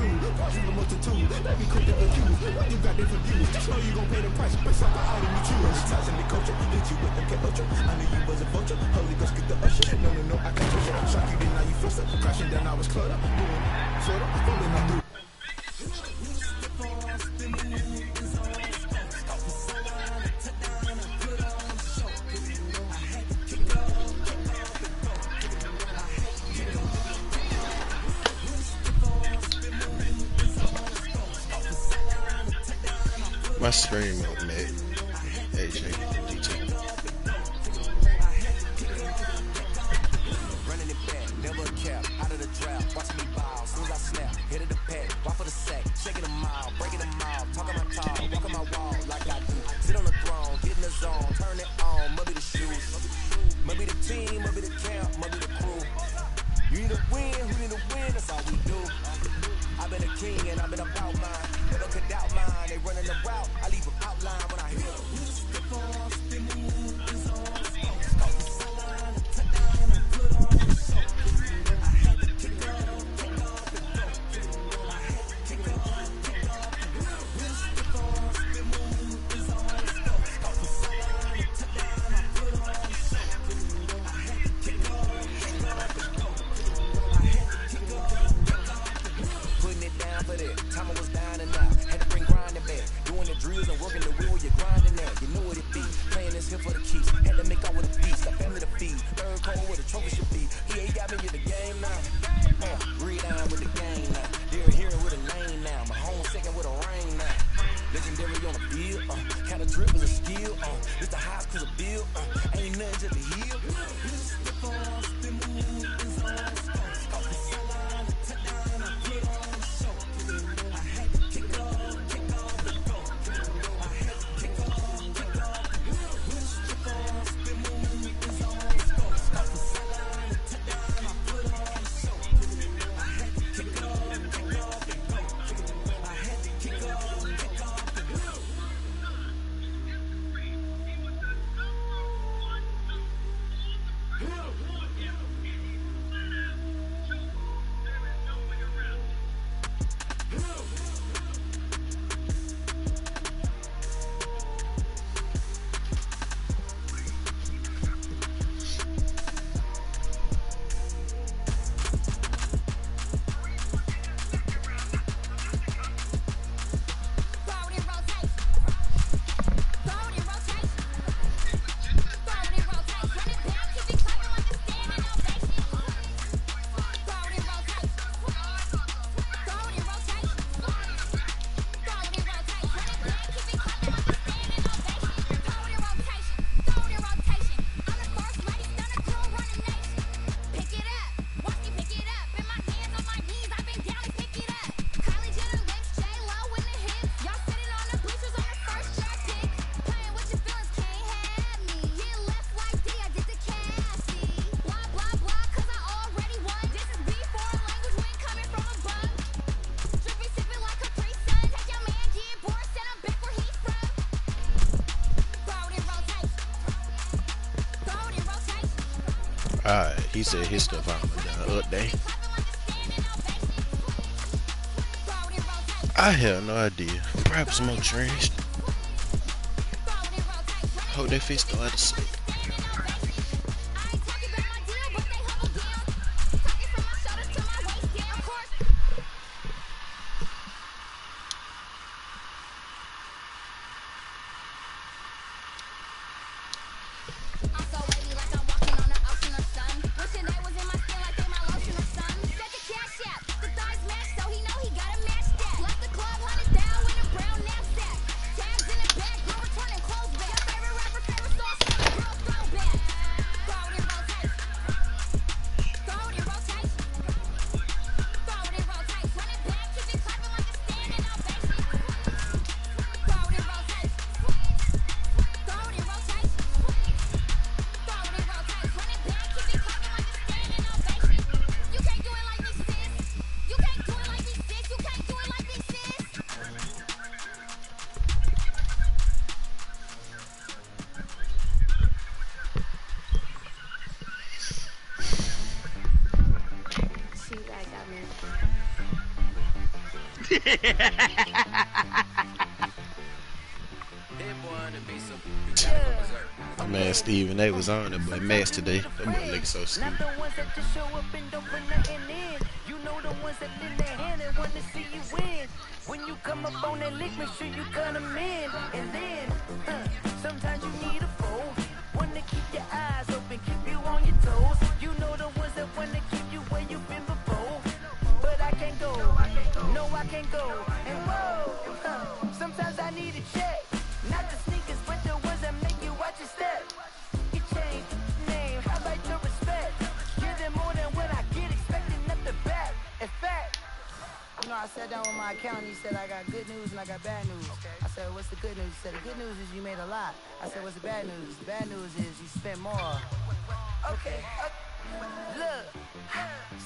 attitude. Watching the multitude, let me quick to accuse. What you got different views? Just know you gon' pay the price based off the item you choose. Touching the culture, hit you with the ultra. I knew you was a vulture. Holy Ghost get the usher. No, no, no, I can't touch it. Shock you, then now you fluster. Crashing down, I was cluttered. Moving, sorta, falling out through. My screen up, man. AJ, DT. Running it back, never a cap, out of the draft. Watch me ball, soon as I snap, hit of the pack, walk for the sack, shaking them out, breaking them out, talking my talk, walking my wall like I do. Sit on the throne, get in the zone, turn it on, maybe the shoes, maybe the team, maybe the camp, maybe the crew. You need to win, who need to win, that's all we do. I've been a king and I've been about mine. Never could doubt mine. They running the route. I leave them outline when I hear them. Time I was dying and out, had to bring grinding back. Doing the drills and working the wheel, you're grinding at. You know what it be, playing this here for the keys. Had to make out with a feast, got family to feed. Third cold where the trophy should be. He ain't got me in the game now. Read on with the game now. They're hearing with a name now. My home second with a ring now. Legendary on the field, kind of drip is a skill. This the house cause a bill, ain't nothing just a heel. Alright, he said his stuff out the update. I have no idea. Grab some more trash. Hope they fix the other side. My man Steven A was on it, but Max today. That boy looking so stupid. Not the ones that just show up and don't put nothing in. You know the ones that lend their hand and want to see you win. When you come up on that lick, make sure you cut them in. And then, sometimes you need a foe. One to keep your eyes open, keep you on your toes. You know the ones that want to keep you where you've been before. But I can't go, no I can't go. And whoa, sometimes I need a check. Not the sneakers, but the ones that make you watch your step. You change name, I like your respect. Give them more than what I get, expecting at the back. In fact, you know, I sat down with my accountant, he said I got good news and I got bad news. I said, what's the good news? He said, the good news is you made a lot. I said, what's the bad news? The bad news is you spent more. Okay, look,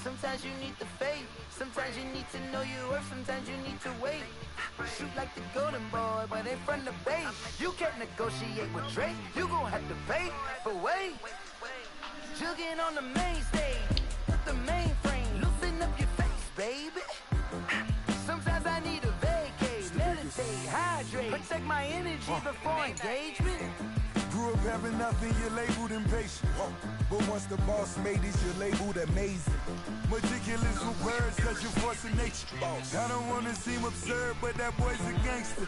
sometimes you need the faith. Sometimes you need to know your worth, sometimes you need to wait. Shoot like the golden boy, but they from the bay. You can't negotiate with Drake, you gon' have to pay. But wait, jugging on the main stage, with the mainframe, loosen up your face, baby. Sometimes I need a vacate, meditate, hydrate, protect my energy before engagement. Grew up having nothing, you're labeled impatient. But once the boss made it, you're labeled amazing. Meticulous with words, cause you're forcing nature. I don't wanna seem absurd, but that boy's a gangster.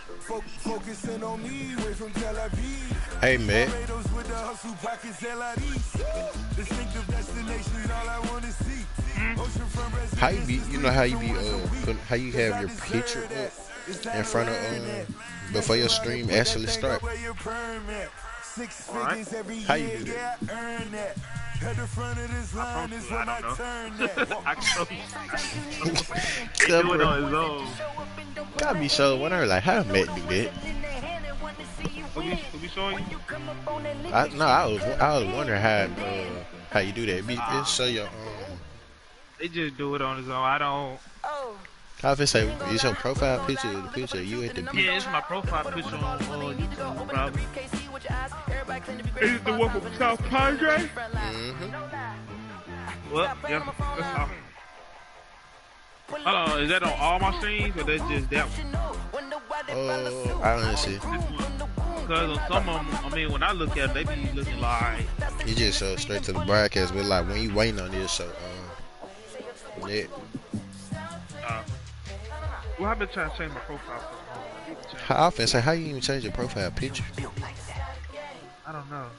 Focusing on me, way from Tel Aviv. Hey, man. With the hustle pockets, LIDs. Distinctive destinations, all I wanna see. Ocean front residence, How you be? You know how you be? How you have your picture up in front of before your stream actually start? Right. How you do that? At the front of this line is when I turn that. I can show you. He Come do it on. on his own. Gotta be so wondering like how Matt do that. Who be showing you? I was wondering how you do that. It show your They just do it on his own. I don't. I was say it's your profile picture, the picture of you at the beach. Yeah, it's my profile picture on YouTube, probably. Is it the one from South Padre? Well, yeah, that's all. Hold on, is that on all my streams or that's just that one? Oh, I don't see. Because on some of them, I mean, when I look at them, they be looking like. You just show straight to the broadcast, but like when you waiting on this, so yeah. Well, I've been trying to change my profile picture. How often? Say how you even change your profile picture? I don't know.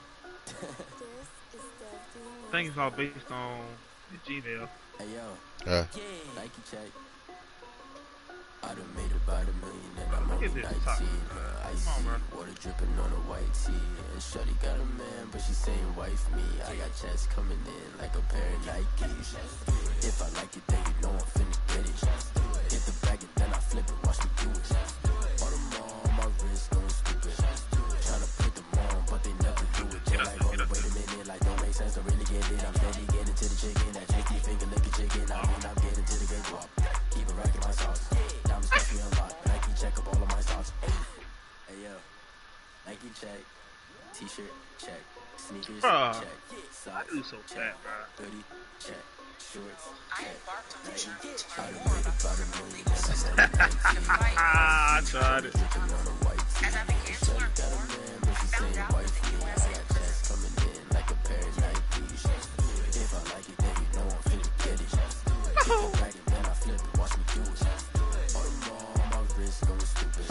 Things all based on the Gmail. Hey yo, Nike check. I done made about $1 million and I'm only 19. Icy, water dripping on a white tee. And shorty got a man, but she saying wife me. I got checks coming in like a pair of Nikes. If I like it, then you know I'm finna get it. Hit the bag and then I flip it, watch me do it. All them on my wrist going stupid. Tryna put them on, but they never do it. Just like, hold on, wait a minute, like don't make sense, don't really get it. I'm steady getting to the chicken, that tasty finger licking chicken. I mean, I'm getting to the great guap. Keep it racking my sauce. Diamonds got me unlocked. Nike check up all of my socks. Hey yo, Nike check. T-shirt check. Sneakers check. Socks check. Hoodie check. Shorts check. I done made about $1 million. I tried it. Shorty got a man, but she saying wife me. I got checks coming in like a pair of Nikes. If I like it, then you know I'm finna get it. If I like it, then I flip it, watch me do it. All them on my wrist going stupid.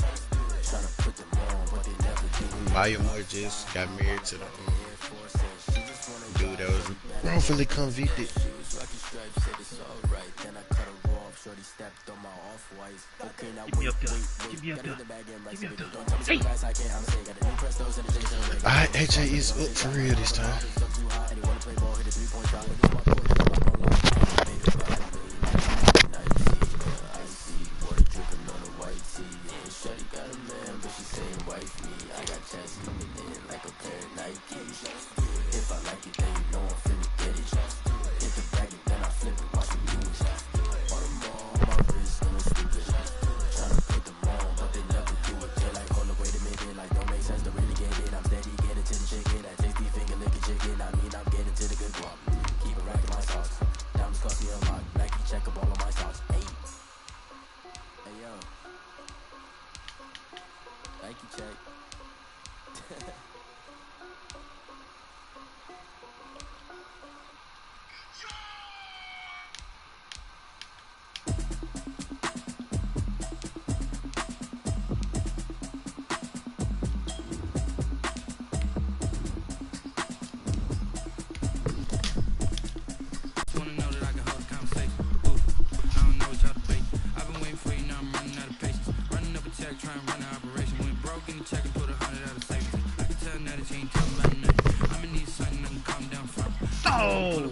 Tryna put them on, but they never do it. Maya Moore just got married to the dude that was wrongfully convicted. Give me up there. Give me up there. Give me up there. Hey! Alright, AJ is up for real this time. I mean, Oh!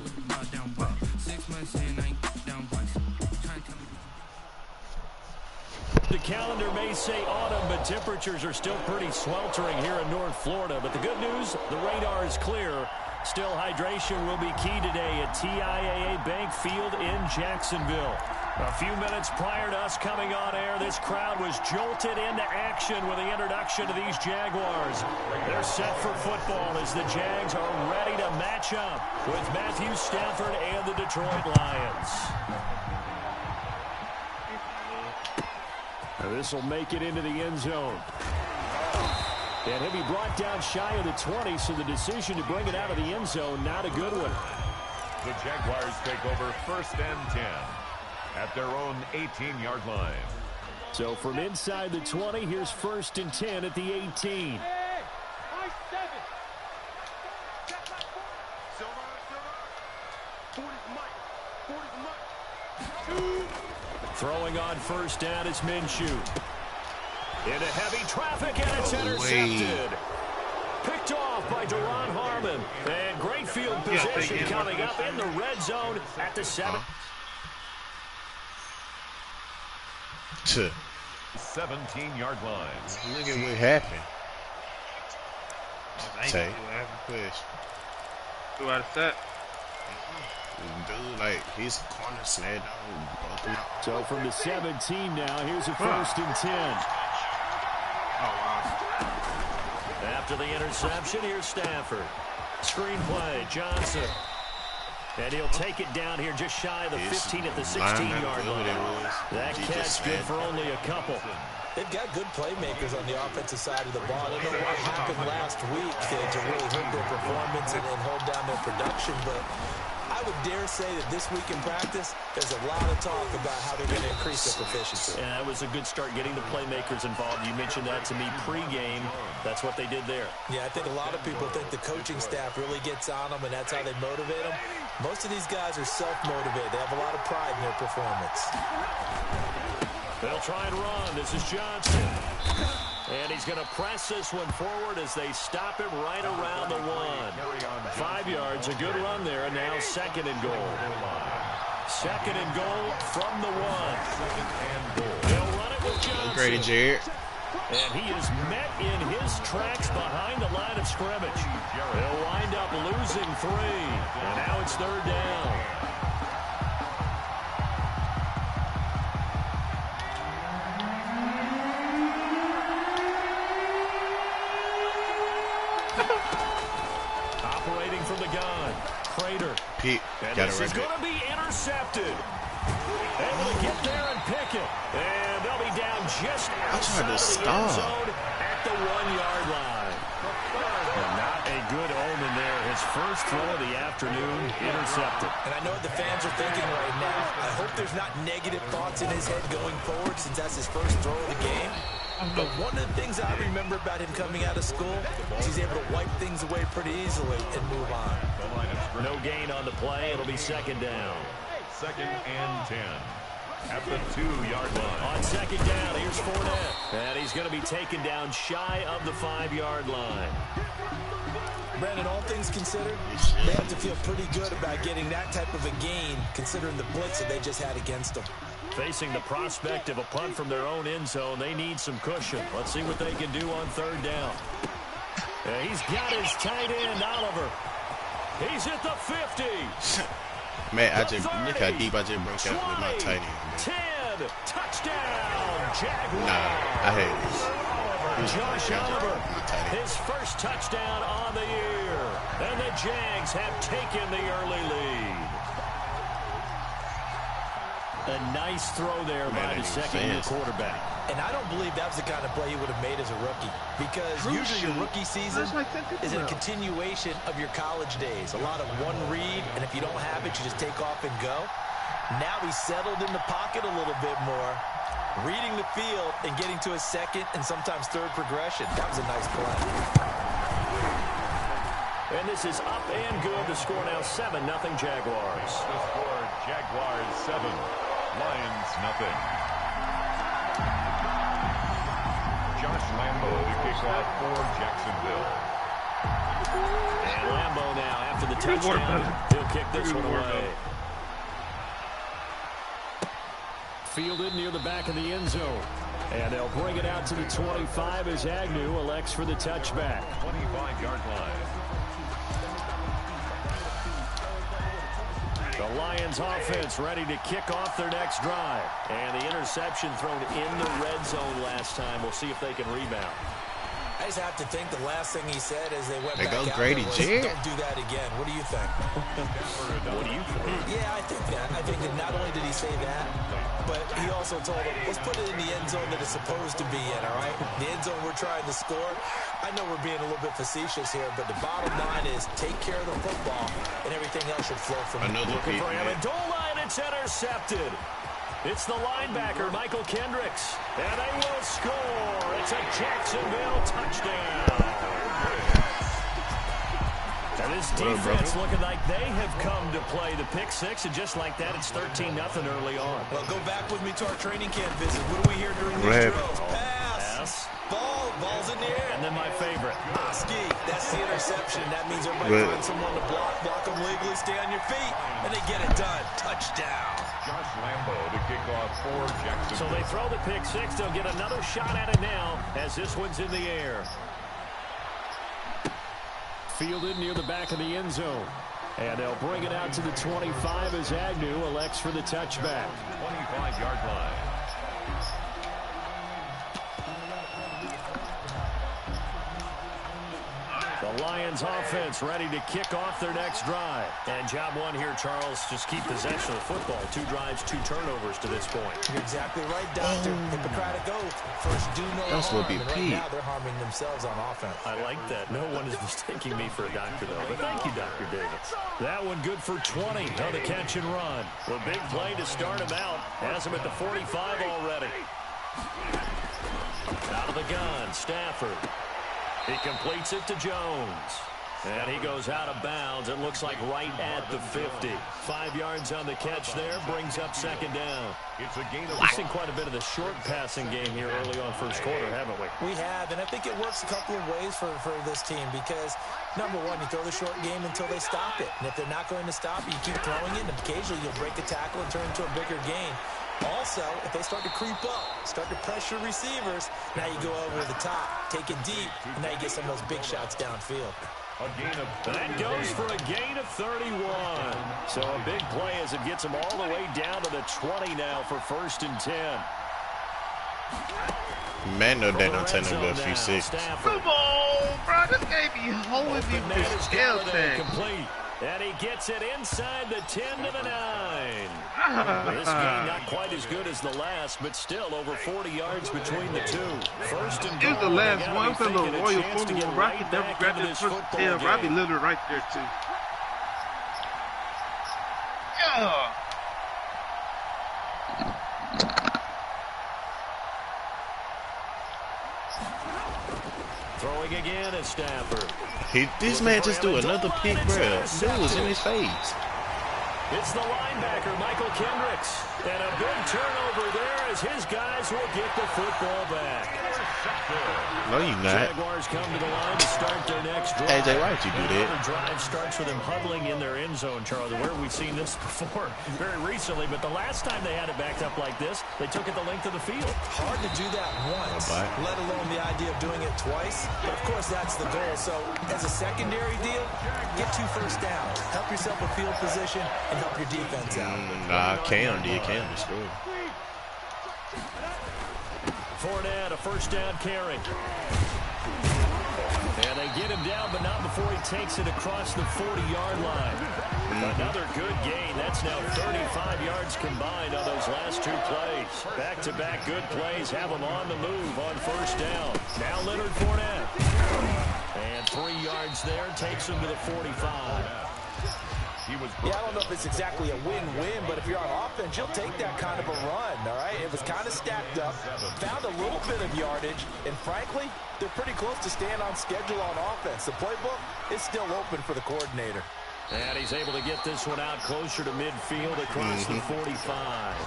The calendar may say autumn, but temperatures are still pretty sweltering here in North Florida. But the good news, the radar is clear. Still, hydration will be key today at TIAA Bank Field in Jacksonville. A few minutes prior to us coming on air, this crowd was jolted into action with the introduction to these Jaguars. They're set for football as the Jags are ready to match up with Matthew Stafford and the Detroit Lions. This will make it into the end zone. And he'll be brought down shy of the 20, so the decision to bring it out of the end zone, not a good one. The Jaguars take over 1st and 10 at their own 18-yard line. So from inside the 20, here's 1st and 10 at the 18. Throwing on 1st down is Minshew. Into heavy traffic, and it's intercepted. Picked off by Duron Harmon. And great field position coming up in the red zone at the 7. 17-yard line. Look at what happened. Say. Who out of set? Dude, like, he's corner snap down. So from the 17 now, here's a 1st and 10. Oh, wow. After the interception, here's Stafford. Screenplay, Johnson. And he'll take it down here just shy of the 15 at the 16-yard line. That catch good for only a couple. They've got good playmakers on the offensive side of the ball. I don't know what happened last week to really hurt their performance and hold down their production, but I would dare say that this week in practice, there's a lot of talk about how they're going to increase their proficiency. And that was a good start getting the playmakers involved. You mentioned that to me pregame. That's what they did there. Yeah, I think a lot of people think the coaching staff really gets on them, and that's how they motivate them. Most of these guys are self-motivated. They have a lot of pride in their performance. They'll try and run. This is Johnson. And he's going to press this one forward as they stop him right around the 1. 5 yards, a good run there, and now 2nd and goal. 2nd and goal from the 1. They'll run it with Johnson. Great, Jared. And he is met in his tracks behind the line of scrimmage. They'll wind up losing 3. And now it's 3rd down. Operating from the gun. Prater. Pete, And got this it is right going to be intercepted. Able to get there and pick it. And they'll be down just outside of the end zone at the 1-yard line. And not a good omen there. His first throw of the afternoon intercepted. And I know what the fans are thinking right now. I hope there's not negative thoughts in his head going forward since that's his first throw of the game. But one of the things I remember about him coming out of school is he's able to wipe things away pretty easily and move on. No gain on the play. It'll be 2nd down. 2nd and 10 at the 2-yard line. On 2nd down, here's Fournette. And he's going to be taken down shy of the 5-yard line. Brandon, all things considered, they have to feel pretty good about getting that type of a gain considering the blitz that they just had against them. Facing the prospect of a punt from their own end zone, they need some cushion. Let's see what they can do on 3rd down. He's got his tight end, Oliver. He's at the 50. Man, look how deep I just broke out with my tight end. 10, touchdown, Jaguars. Nah, I hate this. Josh Oliver, his first touchdown on the year. And the Jags have taken the early lead. A nice throw there by the second-year quarterback. And I don't believe that was the kind of play he would have made as a rookie. Because usually your rookie season is a continuation of your college days. A lot of one read, and if you don't have it, you just take off and go. Now he's settled in the pocket a little bit more, reading the field and getting to a 2nd and sometimes 3rd progression. That was a nice play. And this is up and good. The score now 7-0 Jaguars. The score, Jaguars 7, Lions nothing. Josh Lambo to kick off for Jacksonville. And Lambeau now after the touchdown. He'll kick this one away. Fielded near the back of the end zone. And they'll bring it out to the 25 as Agnew elects for the touchback. 25-yard line. The Lions offense ready to kick off their next drive. And the interception thrown in the red zone last time. We'll see if they can rebound. I just have to think the last thing he said as they went back go out Grady was, Jarrett. don't do that again. What do you think? What do you think? Yeah, I think that. I think that not only did he say that, but he also told them, let's put it in the end zone that it's supposed to be in, all right? The end zone we're trying to score. I know we're being a little bit facetious here, but the bottom line is take care of the football, and everything else should flow from it. Another Looking pick, for man. Amendola, and it's intercepted. It's the linebacker, Michael Kendricks. And they will score. It's a Jacksonville touchdown. And this defense looking like they have come to play the pick six, and just like that, it's 13-0 early on. Well, go back with me to our training camp visit. What do we hear during these drills? Pass. Ball's in the air. And then my favorite. Oski. That's the interception. That means everybody finds someone to block them legally, stay on your feet, and they get it done. Touchdown. Josh Lambeau to kick off for Jackson. So they throw the pick six. They'll get another shot at it now as this one's in the air. Fielded near the back of the end zone. And they'll bring it out to the 25 as Agnew elects for the touchback. 25-yard line. The Lions offense ready to kick off their next drive. And job one here, Charles, just keep possession of the football. 2 drives, 2 turnovers to this point. You're exactly right, Doctor. Hippocratic oath. First, do no harm. And right now, they're harming themselves on offense. I like that. No one is mistaking me for a doctor, though. But thank you, Dr. Davis. That one good for 20 on the catch and run. The big play to start him out. Has him at the 45 already. Out of the gun, Stafford. He completes it to Jones. And he goes out of bounds. It looks like right at the 50. 5 yards on the catch there. Brings up second down. It's a gain of We've seen quite a bit of the short passing game here early on first quarter, haven't we? We have, and I think it works a couple of ways for this team because, number one, you throw the short game until they stop it. And if they're not going to stop it, you keep throwing it, and occasionally you'll break a tackle and turn into a bigger gain. Also, if they start to creep up, start to pressure receivers, now you go over the top, take it deep, and now you get some of those big shots downfield. That goes for a gain of 31. So a big play as it gets them all the way down to the 20 now for 1st and 10. Man, no, they don't take no good few six. Come on, bro. This game be holding me with scale tag. Complete. And he gets it inside the 10 to the 9. This game not quite as good as the last, but still over 40 yards between the two. 1st and goal. It was the last one. It was a little Royal Football. Rocky never grabbed this first tail. Robbie literally right there, too. Yeah. Throwing again at Stafford. This man just do another pick, bro. Dude was in his face. It's the linebacker, Michael Kendricks. And a big turnover there as his guys will get the football back. No, you not. Jaguars come to the line to start their next drive. AJ, why did you do that? The drive starts with them huddling in their end zone, Charlie. Where have we seen this before? Very recently, but the last time they had it backed up like this, they took it the length of the field. Hard to do that once, let alone the idea of doing it twice. But, of course, that's the goal. So, as a secondary deal, get 2 first downs. Help yourself with field position and help your defense out. Nah, Cam did. Cam destroyed. Fournette, a first down carry. And they get him down, but not before he takes it across the 40-yard line. Another good gain. That's now 35 yards combined on those last 2 plays. Back-to-back good plays have them on the move on first down. Now Leonard Fournette. And 3 yards there takes him to the 45. Yeah, I don't know if it's exactly a win-win, but if you're on offense, you'll take that kind of a run, all right? It was kind of stacked up, found a little bit of yardage, and frankly, they're pretty close to staying on schedule on offense. The playbook is still open for the coordinator. And he's able to get this one out closer to midfield across the 45.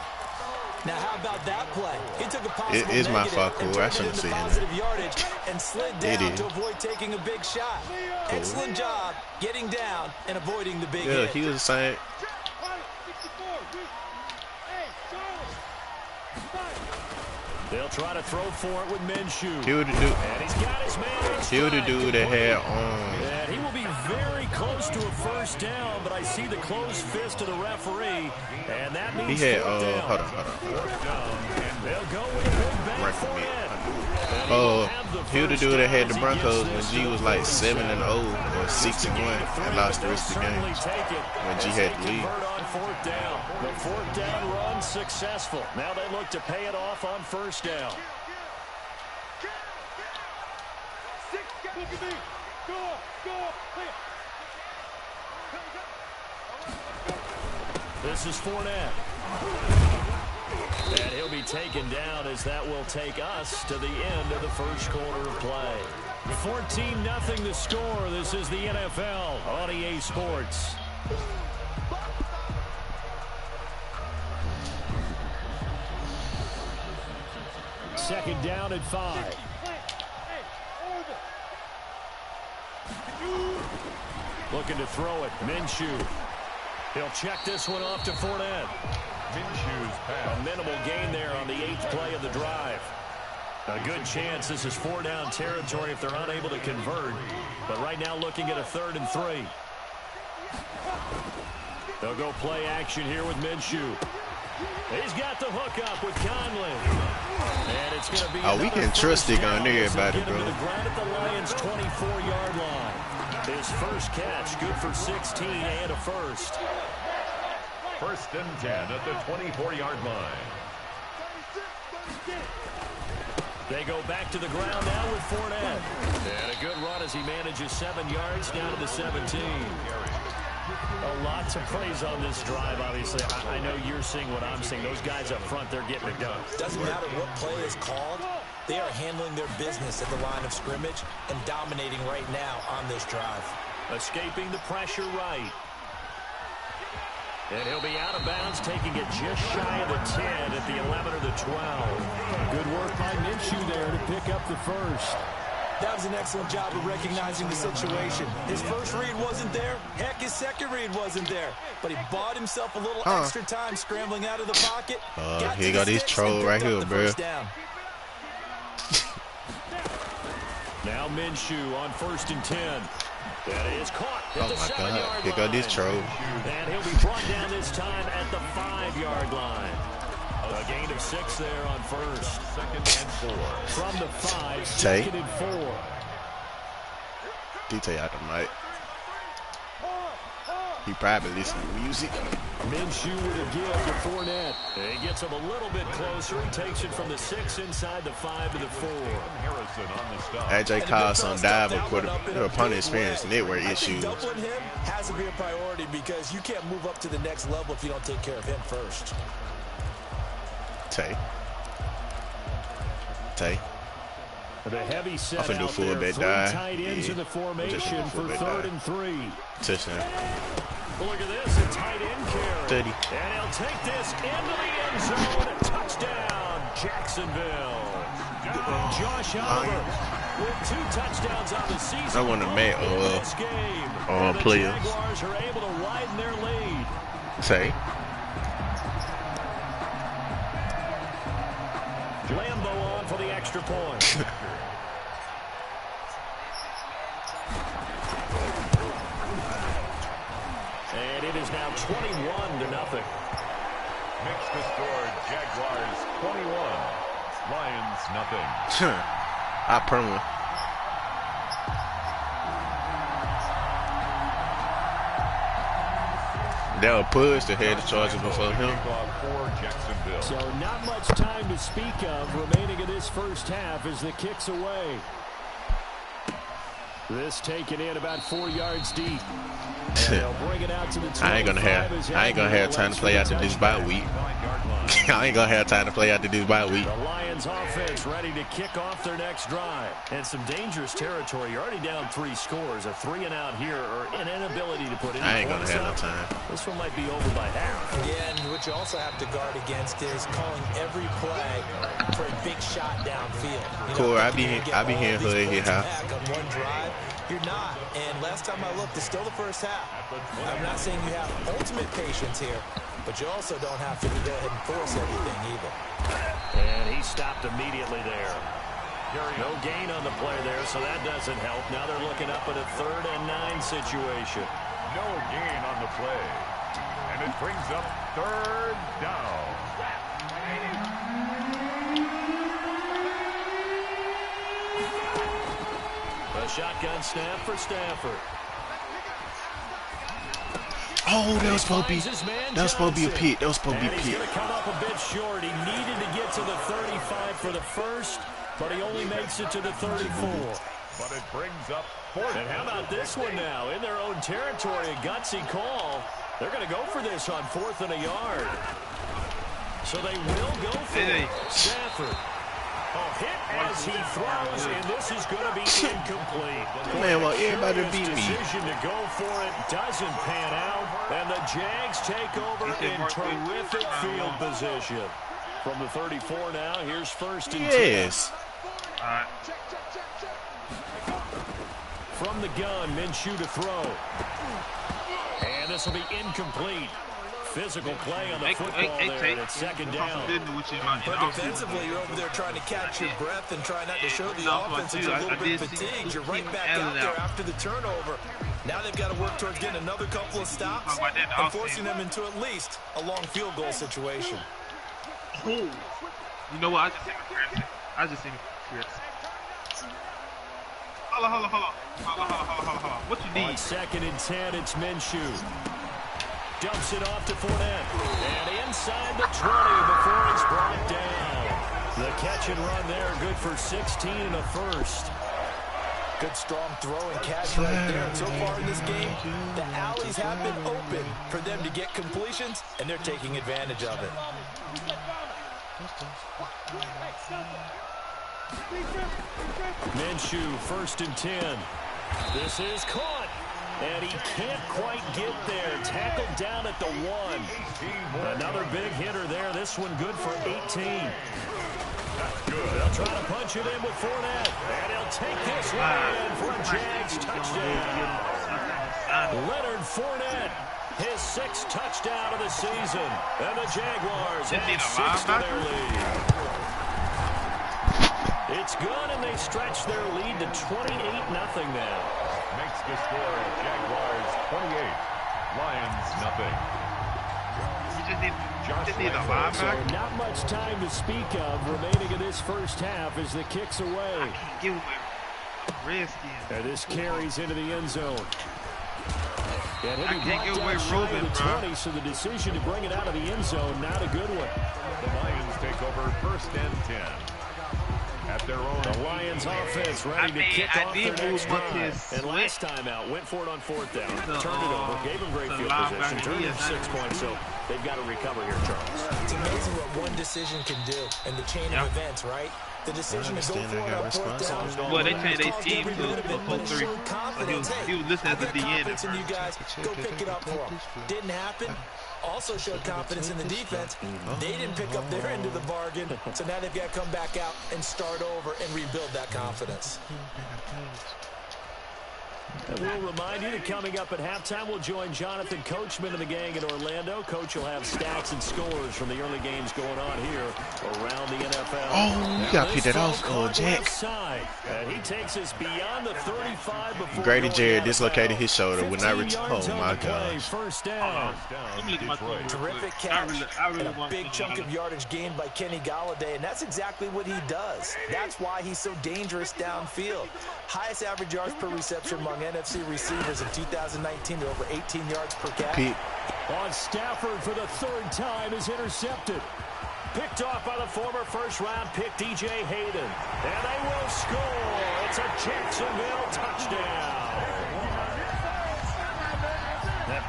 Now, how about that play? He took a possible It is my fault, and cool. I turned it shouldn't into say positive that. yardage and slid down to avoid taking a big shot. Cool. Excellent job getting down and avoiding the big Yeah, hit. he was saying. They'll try to throw for it with Minshew. He would do. And he's got his man. He would do that had And he will be very close to a first down, but I see the closed fist of the referee, and that means he had. fourth down. Hold on. They'll go with a big bang for it. He would do that had the Broncos when G was like 7-0 or 6-1 and lost the rest of the games when G had the lead. On fourth down. The fourth down run successful. Now they look to pay it off on first down. This is Fournette. And he'll be taken down as that will take us to the end of the first quarter of play. 14-0 the score. This is the NFL on EA Sports. Second down at 5. Looking to throw it. Minshew. He'll check this one off to Fournette. Minshew's pass. A minimal gain there on the 8th play of the drive. A good chance this is 4-down territory if they're unable to convert. But right now looking at a 3rd and 3. They'll go play action here with Minshew. He's got the hook up with Conley. And it's going to be we can trust it on everybody, bro. The ground at the Lions' 24-yard line. His first catch, good for 16 and a first. First and 10 at the 24-yard line. They go back to the ground now with Fournette. And a good run as he manages 7 yards down to the 17. A lot to praise on this drive, obviously. I know you're seeing what I'm seeing. Those guys up front, they're getting it done. Doesn't matter what play is called. They are handling their business at the line of scrimmage and dominating right now on this drive. Escaping the pressure right. And he'll be out of bounds, taking it just shy of the 10 at the 11 or the 12. Good work by Minshew there to pick up the first. That was an excellent job of recognizing the situation. His first read wasn't there. Heck, his second read wasn't there. But he bought himself a little extra time scrambling out of the pocket. Here got this troll right here, bro. Now Minshew on 1st and 10. That is caught at the 7-yard line. Here got this troll. And he'll be brought down this time at the 5-yard line. A gain of 6 there on first. 2nd and 4. From the 5, 2nd and 4. DJ out the mic. He probably listening to music. Minshew with a give to Fournette. He gets him a little bit closer. He takes it from the 6 inside the 5 to the 4. Harrison on the stop. AJ caused some dive opponent experience network issues. Doubling him has to be a priority because you can't move up to the next level if you don't take care of him first. Tay. The heavy set I'm finna do out full there. bet 3 die. tight ends in the formation for 3rd and 3. Touchdown. Look at this, a tight end carry. 30. And he'll take this into the end zone. Touchdown, Jacksonville. Josh Oliver with 2 touchdowns on the season. I want to make this game. And the players. Jaguars are able to widen their lead. Lambo on for the extra point. And it is now 21-0. Makes the score Jaguars 21. Lions nothing. I promise. That was Push that had the charges before him. So not much time to speak of remaining in this first half as the kick's away. This taken in about 4 yards deep. I ain't gonna have time to play after this bye week. I ain't gonna have time to play after this bye week. The Lions offense ready to kick off their next drive. And some dangerous territory. You're already down 3 scores. A 3-and-out here or an inability to put in. I ain't gonna have no time. This one might be over by half. Yeah, and what you also have to guard against is calling every play for a big shot downfield. Corey, I be hearing her in here. On one drive, you're not. And last time I looked, it's still the first half. I'm not saying you have ultimate patience here, but you also don't have to go ahead and force everything either. And he stopped immediately there. No gain on the play there, so that doesn't help. Now they're looking up at a 3rd and 9 situation. No gain on the play. And it brings up 3rd down. A shotgun snap for Stafford. Oh, that was supposed to be a pick. That was supposed to be a He's pick. going to come up a bit short. He needed to get to the 35 for the first, but he only makes it to the 34. But it brings up 4th. And how about this one now? In their own territory, a gutsy call. They're going to go for this on 4th and a yard. So they will go for it. Stafford. A hit as he throws, and this is going to be incomplete. Man, well, everybody beat me. Decision to go for it doesn't pan out, and the Jags take over in terrific field position. From the 34 now, here's 1st and 10. Yes. From the gun, Minshew to throw. And this will be incomplete. Physical play on the football there, and it's 2nd down. But defensively, you're over there trying to catch your breath and try not to show the offense that you're a little bit fatigued. You're right back out there after the turnover. Now they've got to work towards getting another couple of stops and forcing them into at least a long field goal situation. You know what? I just seen Chris. Hold on. What you need? On 2nd and 10, it's Minshew. Dumps it off to Fournette. And inside the 20 before he's brought down. The catch and run there, good for 16 and a first. Good strong throw and catch right there. And so far in this game, the alleys have been open for them to get completions, and they're taking advantage of it. Minshew, 1st and 10. This is caught. And he can't quite get there. Tackled down at the 1. Another big hitter there. This one good for 18. That's good. They'll try to punch it in with Fournette. And he'll take this one in for a Jags touchdown. Leonard Fournette, his 6th touchdown of the season. And the Jaguars add 6 to their lead. It's good, and they stretch their lead to 28-0 now. Makes the score Jaguars 28, Lions nothing. So not much time to speak of remaining in this first half as the kick's away. And this carries into the end zone. And he'll be brought down shy of the 20, so the decision to bring it out of the end zone, not a good one. The Lions take over 1st and 10. At their own. The Lions offense ready to kick off their next drive. And last time out, went for it on 4th down. Turned it over, gave them great field position, turned it 6 points, so they've got to recover here, Charles. It's amazing what one decision can do in the chain of events, right? The decision to go for it on 4th down. Well, they changed their scheme to 4-3. He was listening at the end. And you guys go pick it up for him. Didn't happen. Also showed confidence in the defense. They didn't pick up their end of the bargain, so now they've got to come back out and start over and rebuild that confidence. And we'll remind you that coming up at halftime, we'll join Jonathan Coachman and the gang in Orlando. Coach will have stats and scores from the early games going on here around the NFL. Oh, you got to pick that off, Jack. And he takes us beyond the 35 before Grady Jarrett dislocated his shoulder when I returned. Oh, my God. First down. Terrific catch and a big chunk of yardage gained by Kenny Golladay, and that's exactly what he does. That's why he's so dangerous downfield. Highest average yards per reception among NFC receivers in 2019 to over 18 yards per catch. On Stafford for the 3rd time is intercepted. Picked off by the former first-round pick DJ Hayden. And they will score. It's a Jacksonville touchdown.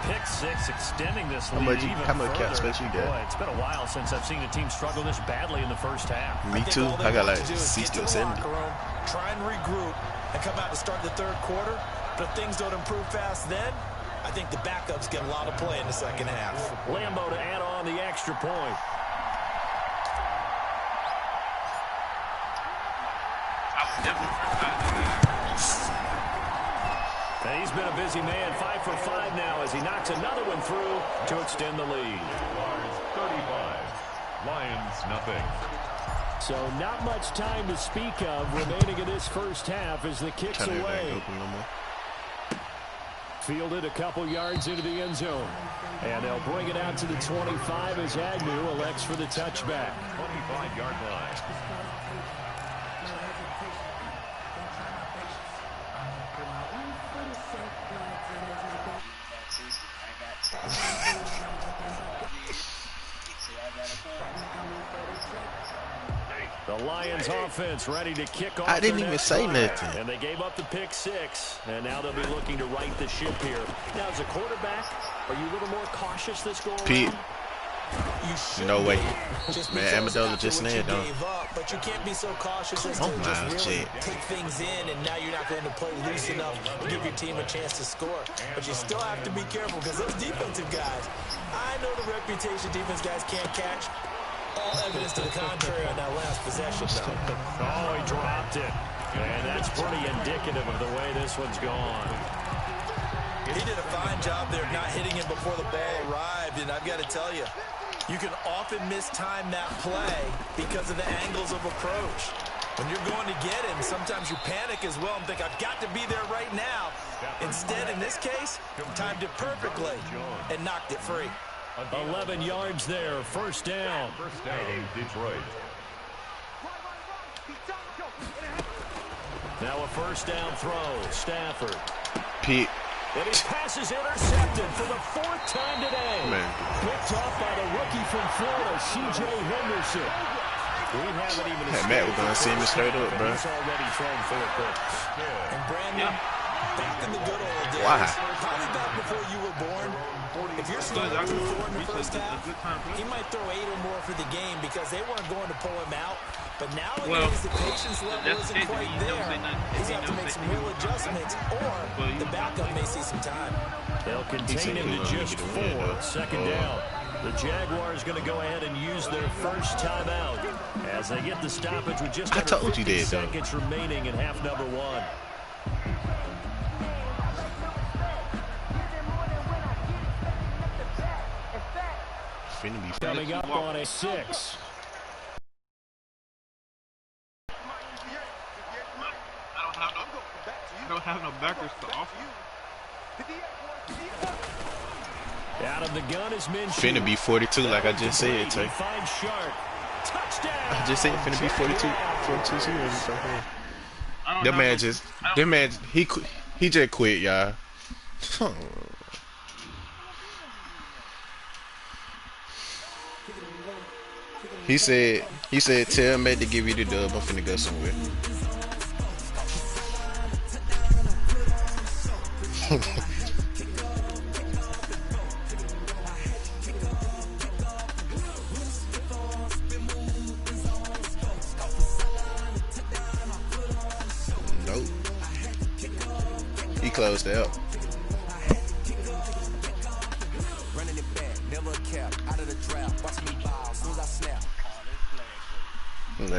pick six, extending this lead even how much cap further. space you got? Boy, it's been a while since I've seen a team struggle this badly in the first half. Me too. I got like 60 or 70. Try and regroup and come out to start the third quarter. But if things don't improve fast then, I think the backups get a lot of play in the second half. Lambo to add on the extra point. And he's been a busy man, 5 for 5 now as he knocks another one through to extend the lead. 35, Lions nothing. So not much time to speak of remaining in this first half as the kick's away. Fielded a couple yards into the end zone. And they'll bring it out to the 25 as Agnew elects for the touchback. 25-yard line. The Lions offense ready to kick off. I didn't even say nothing. And they gave up the pick six. And now they'll be looking to right the ship here. Now, as a quarterback, are you a little more cautious this go around? Pete. No way. Man, Amendola just snared though. But you can't be so cautious as to just really take things in, and now you're not going to play loose enough to give your team a chance to score. But you still have to be careful because those defensive guys, I know the reputation defense guys can't catch. All evidence to the contrary on that last possession, though. Oh, he dropped it. And that's pretty indicative of the way this one's gone. He did a fine job there of not hitting him before the ball arrived, and I've got to tell you, you can often mistime that play because of the angles of approach. When you're going to get him, sometimes you panic as well and think, I've got to be there right now. Instead, in this case, timed it perfectly and knocked it free. 11 yards there, first down. First down, Detroit. Now a first down throw, Stafford. Pete. And his pass is intercepted for the 4th time today. Man. Picked off by the rookie from Florida, C.J. Henderson. We haven't even... Hey, Matt, we're going to send him straight up, bro. He's already thrown 4 picks. And Brandon, back in the good old days, Why? probably back before you were born, if you're starting 2-4 in the first half, he might throw 8 or more for the game because they weren't going to pull him out. But nowadays, the patience level isn't quite there. He's got to make some real adjustments, or the backup may see some time. They'll contain him to just 4. Second down. The Jaguars going to go ahead and use their first timeout as they get the stoppage with just under 50 seconds remaining in half number 1. Coming up on a 6. I don't have no backers to offer. Out of the gun is Minshew. Finna be 42, like I just said, Tay. I just said finna be 42 series. That man, he just quit, y'all. He said, tell Matt to give you the dub. I'm finna go somewhere. Nope. He closed out. Running it back, never a cap, out of the draft, watch me ball, as soon as I snap. Man.